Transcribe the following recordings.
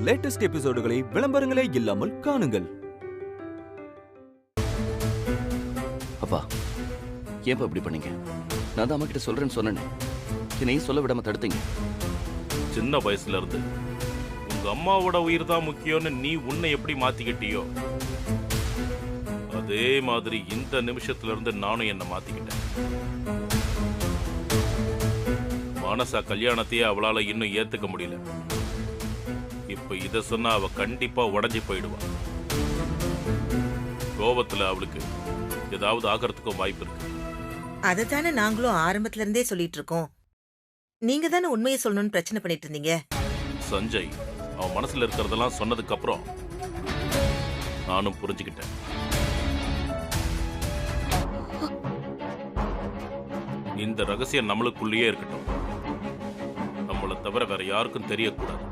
Latest எபிசோடுகளை விளம்பரங்களே இல்லாமல் காணுங்கள். அப்பா, ஏன் இப்படி பண்ணீங்க? நான் தான் அம்மா கிட்ட சொல்றேன்னு சொன்னேன். என்னையும் சொல்ல விடாம தடுத்தீங்க. சின்ன வயசுல இருந்து உங்க அம்மாவோட உயிர் தான் முக்கியம்னு நீ உன்னை எப்படி மாத்திக்கிட்டியோ, அதே மாதிரி இந்த நிமிஷத்துல இருந்து நானும் என்ன மாத்திக்கிட்டேன். மானசா கல்யாணத்தையே அவளால இன்னும் ஏத்துக்க முடியல. இப்ப இத சொன்னா அவ கண்டிப்பா உடஞ்சி போயிடுவா. கோபத்துல அவளுக்கு ஏதாவது ஆகிறதுக்கும் வாய்ப்பு இருக்கு. அதத்தானே நாங்களும் ஆரம்பத்துல இருந்தே சொல்லிட்டு இருக்கோம். நீங்க தானே உண்மையை சொல்லணும்னு பிரச்சனை பண்ணிட்டு இருந்தீங்க. சஞ்சய் அவன் மனசுல இருக்கிறதெல்லாம் சொன்னதுக்கு அப்புறம் நானும் புரிஞ்சுக்கிட்டேன். இந்த ரகசியம் நம்மளுக்குள்ளேயே இருக்கட்டும். நம்மளை தவிர வேற யாருக்கும் தெரியக்கூடாது.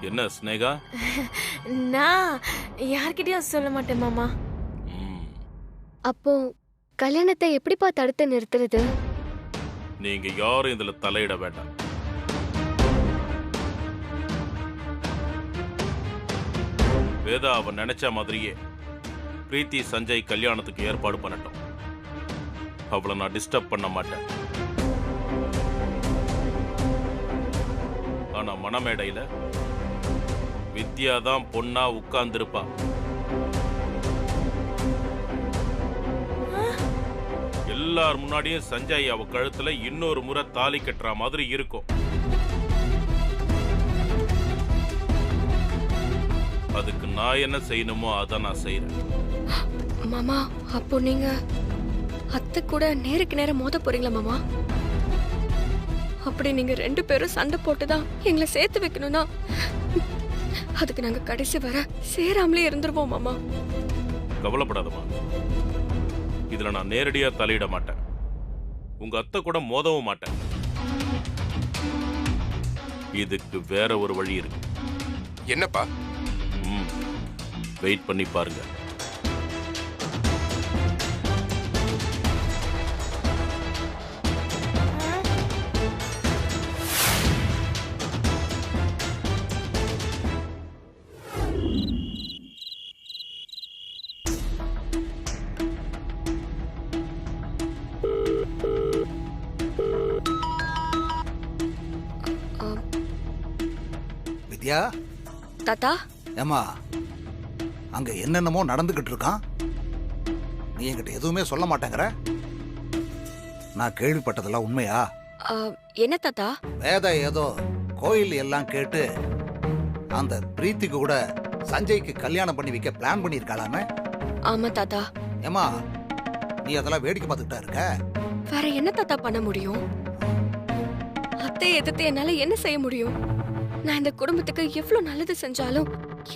என்ன ஸ்னேகா? நான் யார்கிட்டயும் சொல்ல மாட்டேன் மாமா. அப்போ கல்யாணத்தை எப்படிப்பா தடுத்து நிறுத்துறது? நீங்க யாரும் இதுல தலையிட வேண்டாம். வேதா அவன் நினைச்ச மாதிரியே பிரீத்தி சஞ்சய் கல்யாணத்துக்கு ஏற்பாடு பண்ணட்டும். அவளை நான் டிஸ்டர்ப் பண்ண மாட்டேன். ஆனா மணமேடையில வித்யா தான் பொண்ணா உட்கார்ந்திருப்பா. எல்லார் முன்னாடியும் சஞ்சய் அவ கழுத்துல இன்னொரு முறை தாலி கட்டுற மாதிரி இருக்கும். அதுக்கு நான் என்ன செய்யணுமோ அதான் நான் செய்யறேன். மாமா, அப்போ நீங்க அத்தை கூட நேருக்கு நேரம் மோத போறீங்களா மாமா? அப்படி நீங்க 2 பேரும் சண்டை போட்டுதான் எங்களை சேர்த்து வைக்கணும்னா அதுக்கு நாங்க கடைசி வர சேராமலே இருந்துருவோம் மாமா. கவலைப்படாதமா, இதுல நான் நேரடியா தலையிட மாட்டேன். உங்க அத்தை கூட மோதவும் மாட்டேன். இதுக்கு வேற ஒரு வழி இருக்கு. என்னப்பா? வெயிட் பண்ணி பாருங்க. வித்யா, தாத்தா. ஏமா, அங்க என்னென்னமோ நடந்துகிட்டு இருக்கான். நீ என்கிட்ட எதுவுமே சொல்ல மாட்டேங்கிற. நான் கேள்விப்பட்டதெல்லாம் உண்மையா? என்ன தாத்தா? வேதா ஏதோ கோயில் எல்லாம் கேட்டு அந்த பிரீத்திக்கு கூட சஞ்சய்க்கு கல்யாணம் பண்ணி வைக்க பிளான் பண்ணிருக்காளாமே. ஆமா தாத்தா. ஏமா, நீ அதெல்லாம் வேடிக்கை பார்த்துக்கிட்டா இருக்க? வேற என்ன தாத்தா பண்ண முடியும்? அத்தை எதிர்த்து என்னால என்ன செய்ய முடியும்? நான் இந்த குடும்பத்துக்கு எவ்வளவு நல்லது செஞ்சாலும்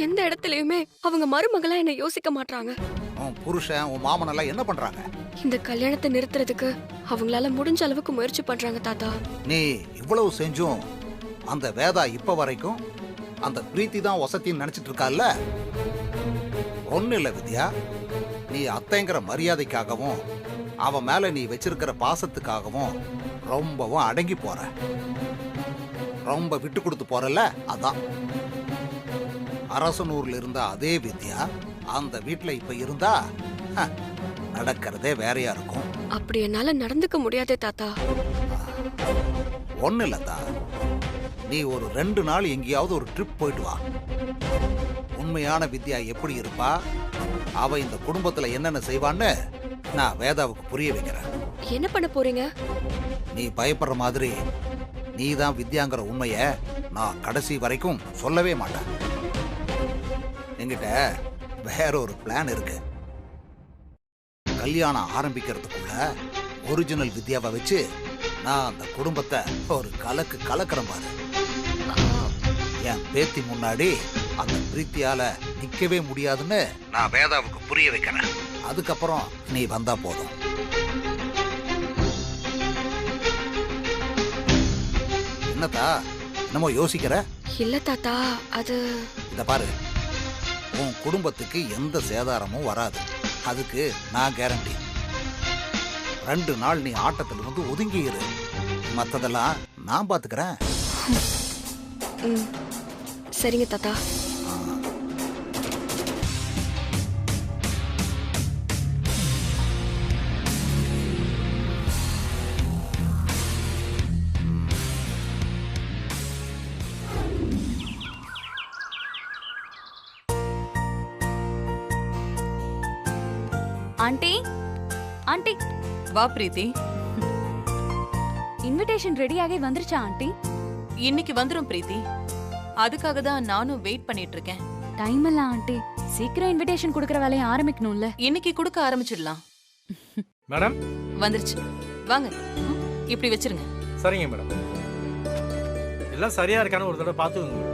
எந்த இடத்துலயுமே அவங்க மருமகளா என்ன யோசிக்க மாட்டாங்க. உன் புருஷன், உன் மாமன் எல்லாம் என்ன பண்றாங்க? இந்த கல்யாணத்தை நிறுத்துறதுக்கு அவங்களால முடிஞ்ச அளவுக்கு முயற்சி பண்றாங்க தாத்தா. நீ இவ்வளவு செஞ்சும் அந்த வேதா இப்ப வரைக்கும் அந்த பிரீத்தி தான் வசத்தின்னு நினைச்சிட்டு இருக்கால. ஒண்ணு இல்ல வித்யா, நீ அத்தைங்கிற மரியாதைக்காகவும் அவன் மேல நீ வச்சிருக்கிற பாசத்துக்காகவும் ரொம்பவும் அடங்கி போற, ரொம்ப விட்டு கொடுத்து போறல. அதான் அரசனூர்ல இருந்த அதே வித்யா அந்த வீட்டுல இப்ப இருந்தா நடக்கிறதே வேறையா இருக்கும். அப்படி என்னால நடந்துக்க முடியாதே தாத்தா. ஒண்ணு இல்லதா, நீ ஒரு 2 நாள் எங்கேயாவது ஒரு ட்ரிப் போயிட்டு வா. உண்மையான வித்யா எப்படி இருப்பா, அவ இந்த குடும்பத்துல என்னென்ன செய்வான்னு நான் வேதாவுக்கு புரிய வைக்கிறேன். என்ன பண்ண போறீங்க? நீ பயப்படுற மாதிரி நீ தான் வித்யாங்கிற உண்மைய நான் கடைசி வரைக்கும் சொல்லவே மாட்டேன். என்கிட்ட வேற ஒரு பிளான் இருக்கு. கல்யாணம் ஆரம்பிக்கிறதுக்குள்ள ஒரிஜினல் வித்யாவை வச்சு நான் அந்த குடும்பத்தை ஒரு கலக்கு கலக்கிறேன் பாரு. என் பேத்தி முன்னாடி அந்த பிரீத்தியால நிக்கவே முடியாதுன்னு நான் வேதாவுக்கு புரிய வைக்கிறேன். அதுக்கப்புறம் நீ வந்தா போதும். என்னத்தா என்னமோ யோசிக்கிற? இல்ல தாத்தா, அது இத பாரு, உன் குடும்பத்துக்கு எந்த சேதாரமும் வராது. அதுக்கு நான் கேரண்டி. 2 நாள் நீ ஆட்டத்துல இருந்து ஒதுங்கி இரு, மத்ததெல்லாம் நான் பாத்துக்கிறேன். ம் சரிங்க தாத்தா. ஆண்டி ஆண்டி வா பிரீத்தி. இன்விடேஷன் ரெடியாகி வந்துருச்சா ஆண்டி? இன்னைக்கு வந்துரும் பிரீத்தி. அதுக்காக தான் நானும் வெயிட் பண்ணிட்டு இருக்கேன். டைம் இல்ல ஆண்டி, சீக்கிரம் இன்விடேஷன் கொடுக்கற வேலையை ஆரம்பிக்கணும்ல. இன்னைக்கு கொடுக்க ஆரம்பிச்சிடலாம். மேடம் வந்துருச்சு, வாங்க. இப்படி வச்சிருங்க. சரிங்க மேடம். எல்லாம் சரியா இருக்கான்னு ஒரு தடவை பார்த்துக்கோங்க.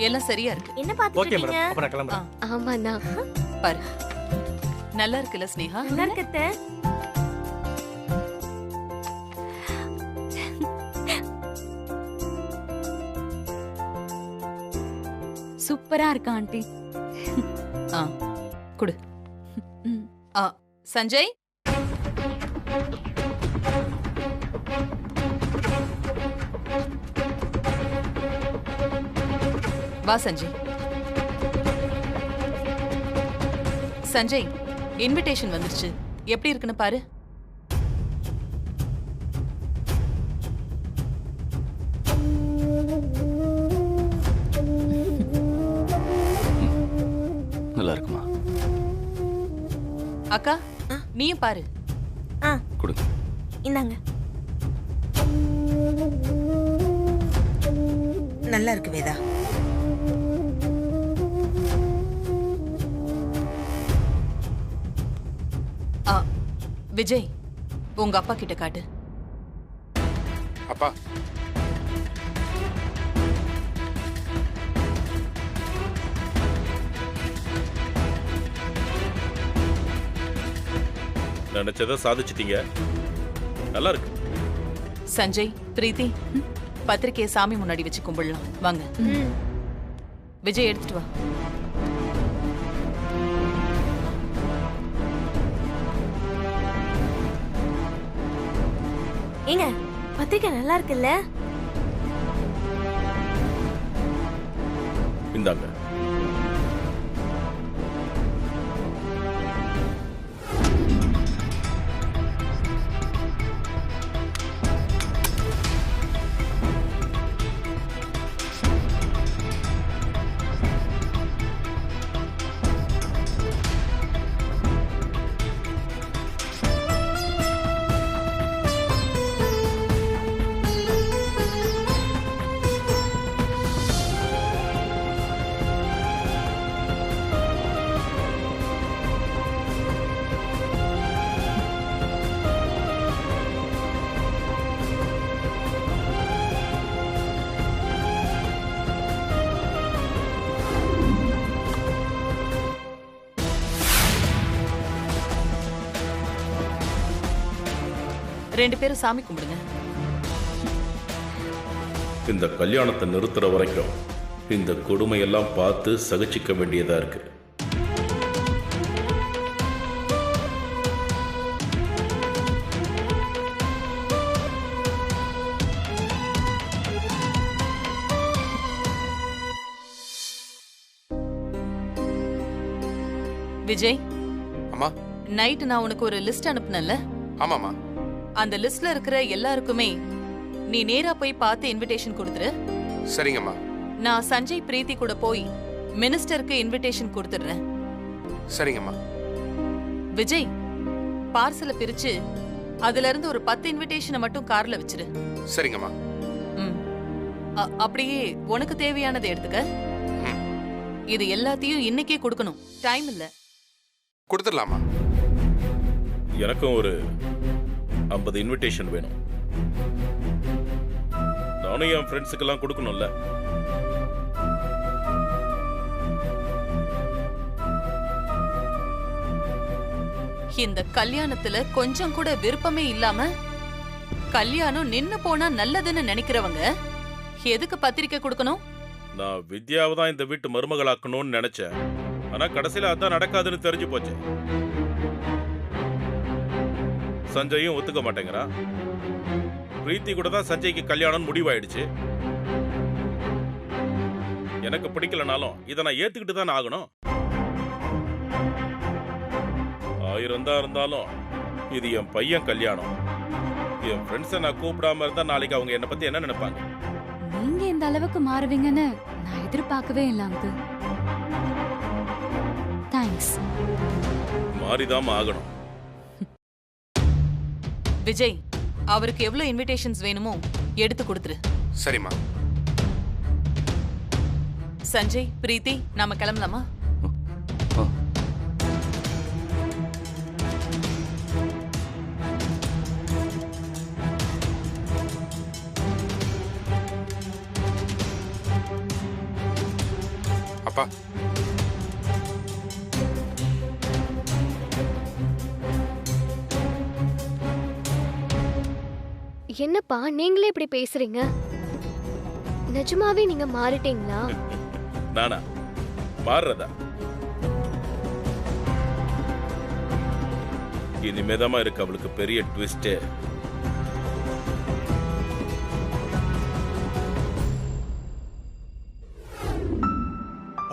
எல்லாம் சரியா இருக்கு. என்ன ஓகே பாத்துட்டு மேடம், இருக்கீங்க? அப்ப நான் கிளம்புறேன். ஆமாண்ணா. பாரு, நல்லா இருக்குல்ல ஸ்னேகா? நல்லா இருக்கத்த. சூப்பரா இருக்கு ஆண்டி. ஆ குடு. ம். ஆ சஞ்சய், வா சஞ்சய். சஞ்சய், இன்விடேஷன் வந்துருச்சு. எப்படி இருக்குன்னு பாரு. நல்லா இருக்குமா? அக்கா, நீயும் பாரு. ஆ கொடுங்க. இந்தாங்க. நல்லா இருக்கு வேதா. ஆ விஜய், உங்க அப்பா கிட்ட காட்டு. அப்பா, நினைச்சதை சாதிச்சிட்டீங்க. நல்லா இருக்கு. சஞ்சய், பிரீத்தி, பத்திரிக்கையை சாமி முன்னாடி வச்சு கும்பிடலாம். வாங்க. விஜய், எடுத்துட்டு வா. ஏங்க, பத்திரிக்கை நல்லா இருக்குல்ல? இந்தாங்க. ரெண்டு பேரும் சாமி கும்பிடுங்க. இந்த கல்யாணத்தை நிறுத்துற வரைக்கும் இந்த கொடுமையெல்லாம் பார்த்து சகிச்சிக்க வேண்டியதா இருக்கு. விஜய், அம்மா. நைட் நான் உனக்கு ஒரு லிஸ்ட் அனுப்புனேன்ல? ஆமாம்மா. அந்த லிஸ்ட்ல இருக்கிற எல்லாருக்குமே நீ நேரா போய் பார்த்து இன்விடேஷன் கொடுத்துரு. சரிங்கம்மா. நான் சஞ்சய், பிரீத்தி கூட போய் மினிஸ்டருக்கு இன்விடேஷன் கொடுத்துடுறேன். சரிங்கம்மா. விஜய், பார்சலை பிரிச்சு அதுல இருந்து ஒரு 10 இன்விடேஷனை மட்டும் கார்ல வச்சிரு. சரிங்கம்மா. ம். அப்படியே உனக்கு தேவையானதை எடுத்துக்க. இது எல்லாத்தையும் இன்னைக்கே கொடுக்கணும். டைம் இல்ல. கொடுத்துடலாமா? எனக்கும் ஒரு 50 இன்விடேஷன் வேணும். நானும் என் ஃப்ரெண்ட்ஸுக்கெல்லாம் கொடுக்கணும்ல. இந்த கல்யாணத்துல கொஞ்சம் கூட விருப்பமே இல்லாம கல்யாணம் நின்னு போனா நல்லதுன்னு நினைக்கிறவங்க எதுக்கு பத்திரிக்கை கொடுக்கணும்? நான் வித்யாவை தான் இந்த வீட்டு மருமகளாக்கணும்னு நினைச்சேன். ஆனா கடைசியில அதான் நடக்காதுன்னு தெரிஞ்சு போச்சு. சஞ்சயும் ஒத்துக்க மாட்டேங்கிறா. பிரீத்தி கூட தான் சஞ்சய்க்கு கல்யாணம் முடிவாயிடுச்சு. எனக்கு பிடிக்கலனாலும் இதை நான் ஏத்துக்கிட்டு தான் ஆகணும். 1000 தான் இருந்தாலும் இது என் பையன் கல்யாணம். என் ஃப்ரெண்ட்ஸை நான் கூப்பிடாம இருந்தா நாளைக்கு அவங்க என்னை பத்தி என்ன நினைப்பாங்க? நீங்க இந்த அளவுக்கு மாறுவீங்கன்னு நான் எதிர்பார்க்கவே இல்லை அங்கிள். தேங்க்ஸ். மாறிதான் ஆகணும். விஜய், அவருக்கு எவ்வளவு இன்விடேஷன்ஸ் வேணுமோ எடுத்து கொடுத்துரு. சரிம்மா. சஞ்சய், பிரீத்தி, நாம கிளம்பலாமா? அப்பா, என்னப்பா நீங்களே இப்படி பேசுறீங்க? நிஜமாவே நீங்க மாறிட்டீங்களா? நானா மாறுறதா? இனிமேதாமா இருக்கு அவளுக்கு பெரிய ட்விஸ்ட்.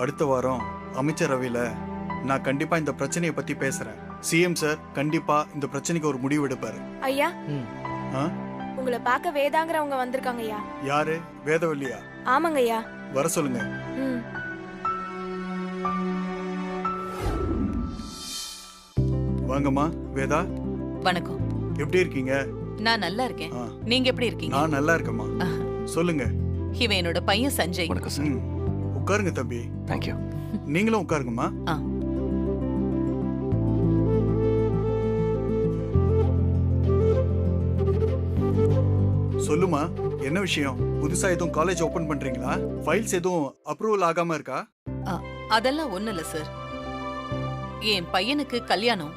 அடுத்த வாரம் அமைச்சரவையில நான் கண்டிப்பா இந்த பிரச்சனையை பத்தி பேசுறேன். சிஎம் சார் கண்டிப்பா இந்த பிரச்சனைக்கு ஒரு முடிவு எடுப்பாரு. ஐயா, ஆ? உங்களை பார்க்க வேதாங்கிறவங்க வந்திருக்காங்க ஐயா. யாரு? வேதவல்லியா? ஆமாங்க ஐயா. வர சொல்லுங்க. ம். வாங்கம்மா. வேதா, வணக்கம். எப்படி இருக்கீங்க? நான் நல்லா இருக்கேன். நீங்க எப்படி இருக்கீங்க? நான் நல்லா இருக்கேம்மா. சொல்லுங்க. இவன் என்னோட பையன் சஞ்சய். வணக்கம் சார். உட்காருங்க தம்பி. தேங்க்யூ. நீங்களும் உட்காருங்கம்மா. சொல்லுமா, என்ன விஷயம்? புதுசா எதுவும் காலேஜ் ஓபன் பண்றீங்களா? ஃபைல்ஸ் எதுவும் அப்ரூவல் ஆகாம இருக்கா? அதெல்லாம் ஒண்ணு இல்ல சார். என் பையனுக்கு கல்யாணம்.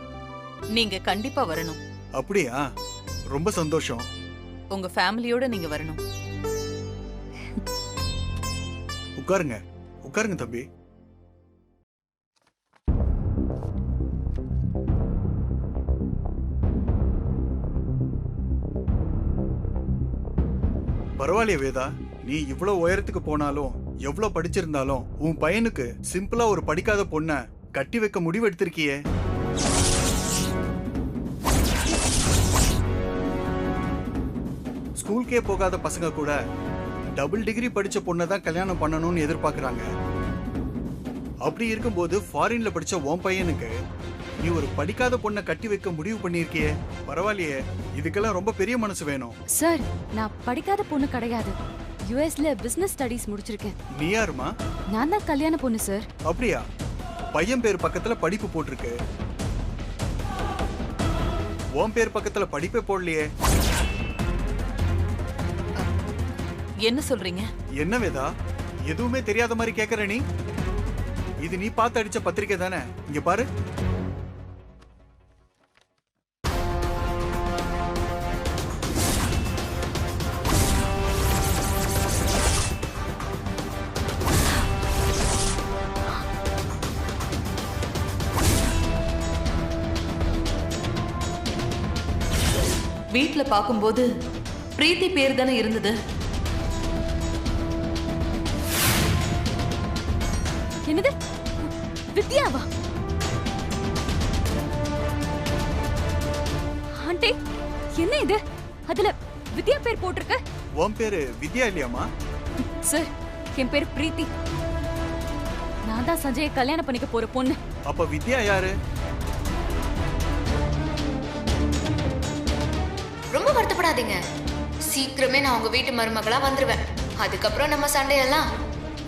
நீங்க கண்டிப்பா வரணும். அப்படியா? ரொம்ப சந்தோஷம். உங்க ஃபேமிலியோட நீங்க வரணும். உட்காருங்க, உட்காருங்க தம்பி. பரவாயில்லையே வேதா, நீ இவ்வளவு உயரத்துக்கு போனாலும் எவ்வளவு படிச்சிருந்தாலும் உன் பையனுக்கு சிம்பிளா ஒரு படிக்காத பொண்ண கட்டி வைக்க முடிவு எடுத்திருக்கியே. ஸ்கூலுக்கே போகாத பசங்க கூட டபுள் டிகிரி படிச்ச பொண்ணை தான் கல்யாணம் பண்ணணும்னு எதிர்பார்க்கறாங்க. அப்படி இருக்கும்போது ஃபாரின்ல படிச்ச உன் பையனுக்கு நீ ஒரு படிக்காத பொண்ணை கட்டி வைக்க முடிவு பண்ணிருக்கியே. பரவாயில்லையே, இதுக்கெல்லாம் ரொம்ப பெரிய மனசு வேணும். சார், நான் படிக்காத பொண்ணு கிடையாது. யுஎஸ்ல பிசினஸ் ஸ்டடீஸ் முடிச்சிருக்கேன். நீ யாருமா? நான் தான் கல்யாண பொண்ணு சார். அப்படியா? பையன் பேர் பக்கத்துல படிப்பு போட்டிருக்கு, உன் பேர் பக்கத்துல படிப்பே போடலையே. என்ன சொல்றீங்க? என்ன வேதா, எதுவுமே தெரியாத மாதிரி கேக்குற நீ? இது நீ பார்த்து அடிச்ச பத்திரிக்கை தானே? இங்க பாரு. வீட்ல பாக்கும்போது பிரீத்தி பேர் தானே இருந்தது. என்னது? வித்யாவா? ஆண்டி, என்ன இது? அதுல வித்யா பேர் போட்டிருக்க. உன் பேரு வித்யா இல்லையாமா? சார், என் பேர் பிரீத்தி. நான் தான் சஞ்சயை கல்யாணம் பண்ணிக்க போற பொண்ணு. அப்ப வித்யா யாரு? ரொம்ப வருத்தப்படாதீங்க. சீக்கிரமே நான் உங்க வீட்டு மருமகளா வந்துருவேன். அதுக்கப்புறம் நம்ம சண்டையெல்லாம்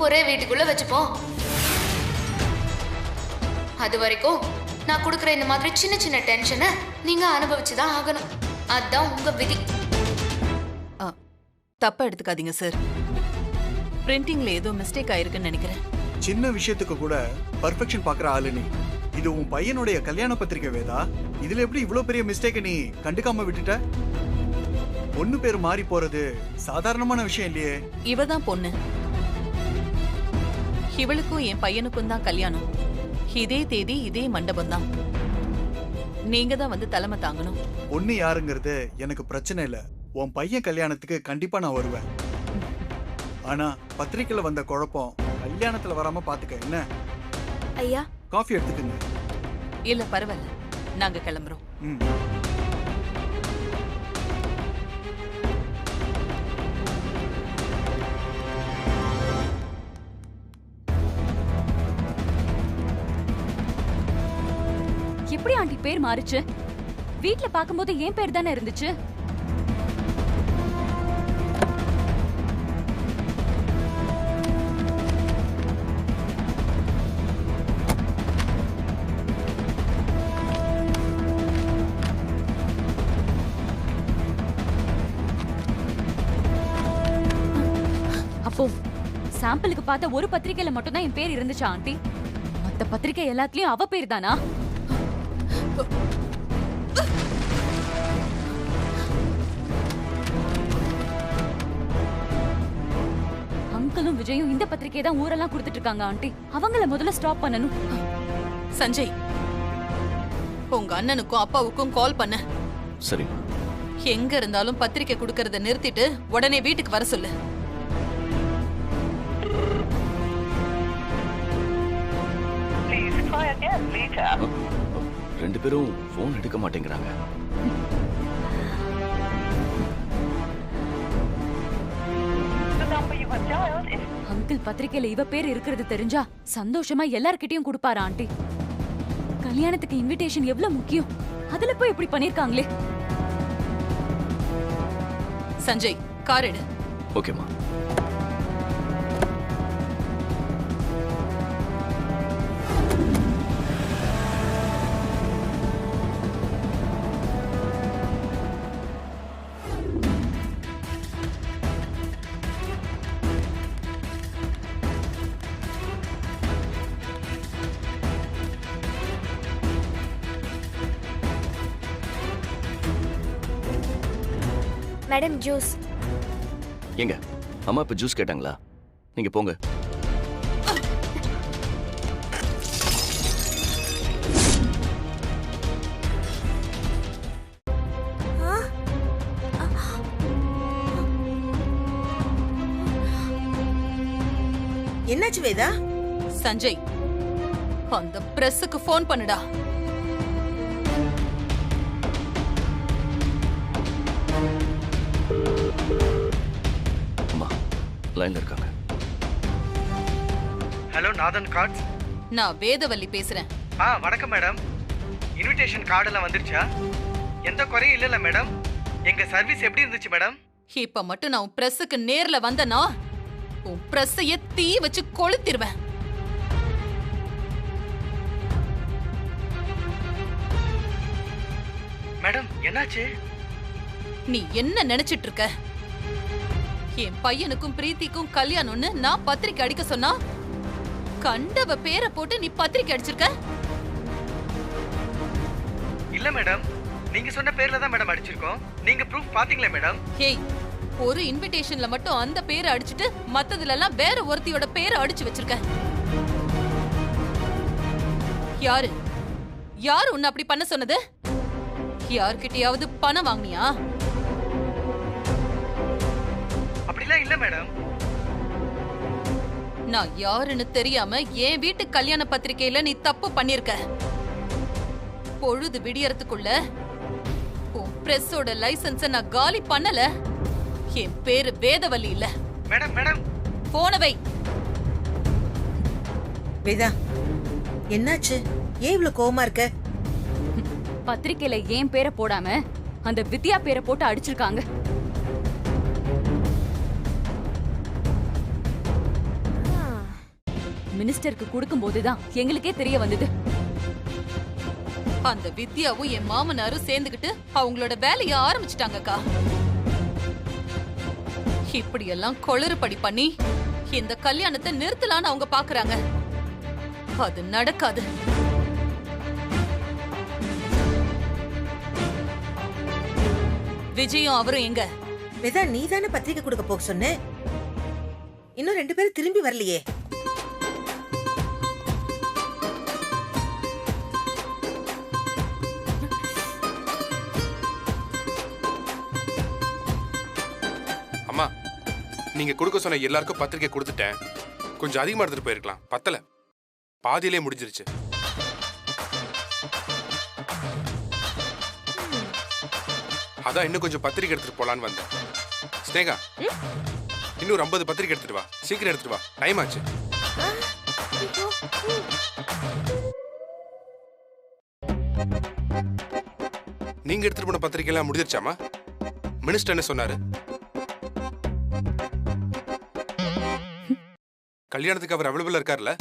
ஒரே வீட்டுக்குள்ள வச்சுப்போம். அது வரைக்கும் நான் கொடுக்குற இந்த மாதிரி சின்ன சின்ன டென்ஷனை நீங்க அனுபவிச்சுதான் ஆகணும். அதுதான் உங்க விதி. தப்பா எடுத்துக்காதீங்க சார். பிரிண்டிங்ல ஏதோ மிஸ்டேக் ஆயிருக்குன்னு நினைக்கிறேன். சின்ன விஷயத்துக்கு கூட பர்ஃபெக்ஷன் பாக்குற ஆளு நீ. இது உன் பையனுடைய கல்யாண பத்திரிக்கை வேதா. இதுல எப்படி இவ்வளவு பெரிய மிஸ்டேக் நீ கண்டுக்காம விட்டுட்ட? பொண்ணு பேர் மாறி போறது சாதாரணமான விஷயம் இல்லையே. இவதான் பொண்ணு. இவளுக்கும் என் பையனுக்கும் தான் கல்யாணம். இதே தேதி இதே மண்டபம் தான். நீங்க தான் வந்து தலைமை தாங்கணும். பொண்ணு யாருங்கிறது எனக்கு பிரச்சனை இல்ல. உன் பையன் கல்யாணத்துக்கு கண்டிப்பா நான் வருவேன். ஆனா பத்திரிக்கையில வந்த குழப்பம் கல்யாணத்துல வராம பாத்துக்க என்ன. ஐயா காஃபி எடுத்துக்கங்க. இல்ல பரவாயில்ல, நாங்க கிளம்புறோம். எப்படி ஆண்டி பேர் மாறுச்சு? வீட்ல பாக்கும்போது என் பேர் தானே இருந்துச்சு. அப்போ சாம்பிளுக்கு பார்த்த ஒரு பத்திரிக்கையில மட்டும் தான் என் பேர் இருந்துச்சா ஆண்டி? மத்த பத்திரிக்கை எல்லாத்துலயும் அவ பேர் தானா? அங்கிளும் விஜயும் இந்த பத்திரிக்கை தான் ஊரெல்லாம் கொடுத்துட்டு இருக்காங்க ஆண்டி. அவங்கள முதல்ல ஸ்டாப் பண்ணணும். சஞ்சய், உங்க அண்ணனுக்கும் அப்பாவுக்கும் கால் பண்ண. சரி. எங்க இருந்தாலும் பத்திரிக்கை கொடுக்கறத நிறுத்திட்டு உடனே வீட்டுக்கு வர சொல்லு. ரெண்டு பேரும் போன் எடுக்க மாட்டேங்கிறாங்க. அங்கிள் பத்திரிக்கையில இவ பேர் இருக்கிறது தெரிஞ்சா சந்தோஷமா எல்லார்கிட்டயும் கொடுப்பாரா ஆண்டி? கல்யாணத்துக்கு இன்விடேஷன் எவ்வளவு முக்கியம், அதுல போய் இப்படி பண்ணிருக்காங்களே. சஞ்சய், கார் எடு. ஓகேமா. Madam juice. எங்க அம்மா இப்ப ஜூஸ் கேட்டாங்களா? நீங்க போங்க. என்னாச்சு வேதா? சஞ்சய், அந்த பிரஸ்ஸுக்கு போன் பண்ணுடா. லைன்ல இருக்காங்க. ஹலோ நாதன் கார்ட்ஸ். நான் வேதவல்லி பேசுறேன். வணக்கம் மேடம். இன்விடேஷன் கார்டெல்லாம் வந்துருச்சா? எந்த குறையும் இல்லல மேடம். எங்க சர்வீஸ் எப்படி இருந்துச்சு மேடம்? இப்ப மட்டும் நான் பிரஸ்ஸுக்கு நேர்ல வந்தனா உன் பிரஸ்ஸையே தீ வச்சு கொளுத்திடுவேன். மேடம் என்னாச்சு? நீ என்ன நினைச்சிட்டு இருக்க? என் பையனுக்கும் பிரீத்திக்கும் கல்யாணம்னு நான் பத்திரிக்கை அடிக்க சொன்னா கண்டவ பேரை போட்டு நீ பத்திரிக்கை அடிச்சிருக்க? இல்ல மேடம், நீங்க சொன்ன பேர்ல தான் மேடம் அடிச்சிருக்கோம். நீங்க ப்ரூஃப் பாத்தீங்களா மேடம்? ஹேய், ஒரு இன்விடேஷன்ல மட்டும் அந்த பேரை அடிச்சிட்டு மத்ததுல எல்லாம் வேற ஒருத்தியோட பேரை அடிச்சு வச்சிருக்க. யாரு யாரு உன்னை அப்படி பண்ண சொன்னது? யார்கிட்டயாவது பணம் வாங்கினியா? அப்படிலாம் இல்ல மேடம். நான் யாருன்னு தெரியாம என் வீட்டு கல்யாண பத்திரிக்கையில நீ தப்பு பண்ணிருக்க. பொழுது விடியறதுக்குள்ள உன் பிரஸோட லைசன்ஸ நான் காலி பண்ணல. என் பேரு வேதவல்லி இல்ல. Madam madam போனவை. வேதா என்னாச்சு? ஏன் இவ்வளவு கோவமா இருக்க? பத்திரிக்கையில ஏன் பேரை போடாம அந்த வித்யா பேரை போட்டு அடிச்சிருக்காங்க. மினிஸ்டருக்கு கொடுக்கும் போதுதான் எங்களுக்கே தெரிய வந்தது. அந்த வித்யாவும் என் மாமனாரும் சேர்ந்துகிட்டு அவங்களோட வேலைய ஆரம்பிச்சிட்டாங்கக்கா. இப்படி எல்லாம் கொளறுபடி பண்ணி இந்த கல்யாணத்தை நிறுத்தலான்னு அவங்க பாக்குறாங்க. அது நடக்காது. விஜயும் அவரும் எங்க? வேதா நீ தானே பத்திரிக்கை கொடுக்க போக சொன்ன. இன்னும் 2 பேரும் திரும்பி வரலையே. நீங்க கொடுக்க சொன்ன எல்லாருக்கும் பத்திரிக்கை கொடுத்துட்டேன். கொஞ்சம் அதிகமா எடுத்துட்டு போயிருக்கலாம். பத்தல, பாதியிலே முடிஞ்சிருச்சு. அதான் இன்னும் கொஞ்சம் பத்திரிக்கை எடுத்துட்டு போலான்னு வந்தேன். ஸ்னேகா, இன்னொரு 50 பத்திரிக்கை எடுத்துட்டு வா. சீக்கிரம் எடுத்துட்டு வா, டைம் ஆச்சு. நீங்க எடுத்துட்டு போன பத்திரிக்கை எல்லாம் முடிஞ்சிருச்சாமா? மினிஸ்டர் என்ன சொன்னாரு? கல்யாணத்துக்கு அவர் அவைலபிளா இருக்கார்ல?